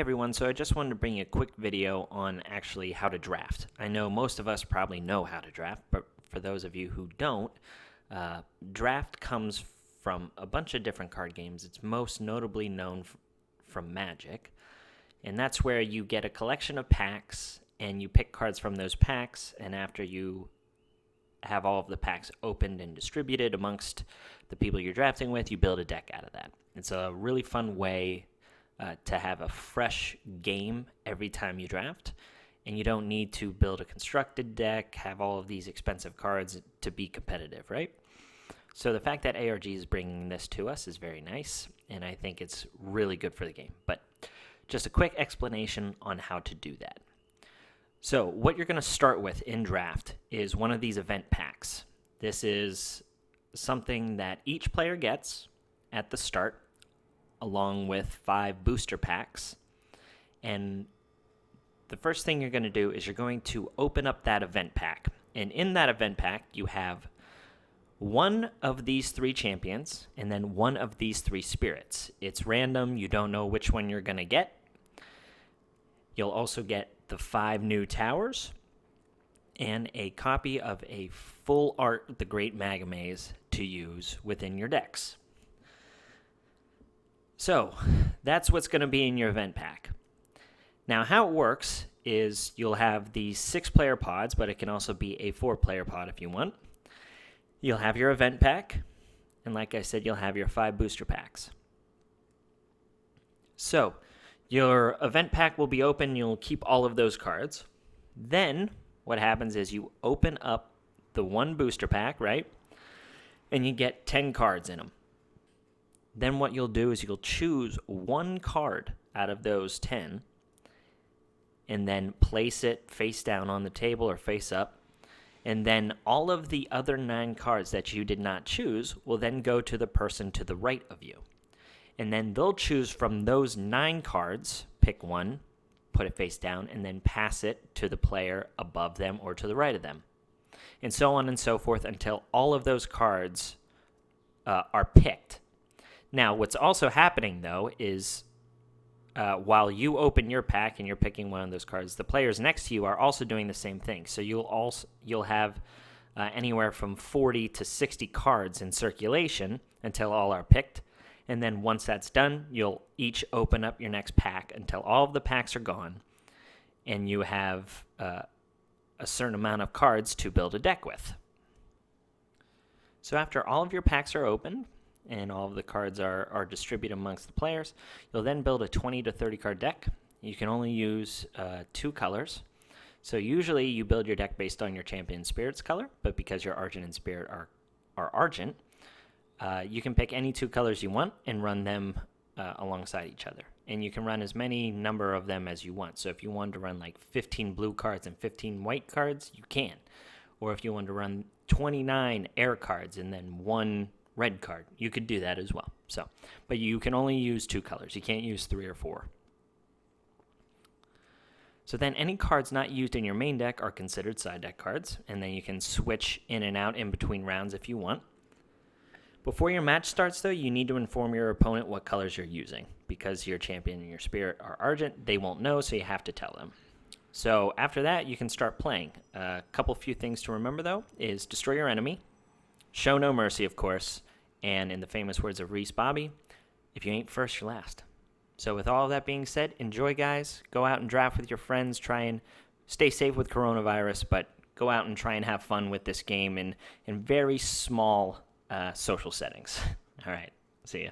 everyone, so I just wanted to bring you a quick video on actually how to draft. I know most of us probably know how to draft, but for those of you who don't, draft comes from a bunch of different card games. It's most notably known from Magic, and that's where you get a collection of packs, and you pick cards from those packs, and after you have all of the packs opened and distributed amongst the people you're drafting with, you build a deck out of that. It's a really fun way to have a fresh game every time you draft, and you don't need to build a constructed deck, have all of these expensive cards to be competitive, right? So the fact that ARG is bringing this to us is very nice, and I think it's really good for the game. But just a quick explanation on how to do that. So what you're going to start with in draft is one of these event packs. This is something that each player gets at the start, along with 5 booster packs. And the first thing you're going to do is you're going to open up that event pack. And in that event pack, you have one of these 3 champions and then one of these 3 spirits. It's random. You don't know which one you're going to get. You'll also get the 5 new towers and a copy of a full art The Great Magamaze to use within your decks. So that's what's going to be in your event pack. Now, how it works is you'll have these 6-player pods, but it can also be a 4-player pod if you want. You'll have your event pack, and like I said, you'll have your 5 booster packs. So your event pack will be open. You'll keep all of those cards. Then what happens is you open up the 1 booster pack, right? And you get 10 cards in them. Then what you'll do is you'll choose 1 card out of those 10 and then place it face down on the table or face up. And then all of the other 9 cards that you did not choose will then go to the person to the right of you. And then they'll choose from those 9 cards, pick one, put it face down, and then pass it to the player above them or to the right of them. And so on and so forth until all of those cards are picked. Now, what's also happening, though, is while you open your pack and you're picking one of those cards, the players next to you are also doing the same thing. So you'll have anywhere from 40 to 60 cards in circulation until all are picked. And then once that's done, you'll each open up your next pack until all of the packs are gone, and you have a certain amount of cards to build a deck with. So after all of your packs are opened, and all of the cards are distributed amongst the players, you'll then build a 20 to 30 card deck. You can only use 2 colors. So usually you build your deck based on your champion spirit's color, but because your Argent and Spirit are Argent, you can pick any 2 colors you want and run them alongside each other. And you can run as many number of them as you want. So if you wanted to run like 15 blue cards and 15 white cards, you can. Or if you want to run 29 air cards and then 1 red card, you could do that as well. So, but you can only use 2 colors. You can't use 3 or 4. So then any cards not used in your main deck are considered side deck cards, and then you can switch in and out in between rounds if you want. Before your match starts, though, you need to inform your opponent what colors you're using. Because your champion and your spirit are Argent, they won't know, so you have to tell them. So after that, you can start playing. A few things to remember, though, is destroy your enemy, show no mercy, of course, and in the famous words of Reese Bobby, if you ain't first, you're last. So with all of that being said, enjoy, guys. Go out and draft with your friends. Try and stay safe with coronavirus, but go out and try and have fun with this game in very small social settings. All right, see ya.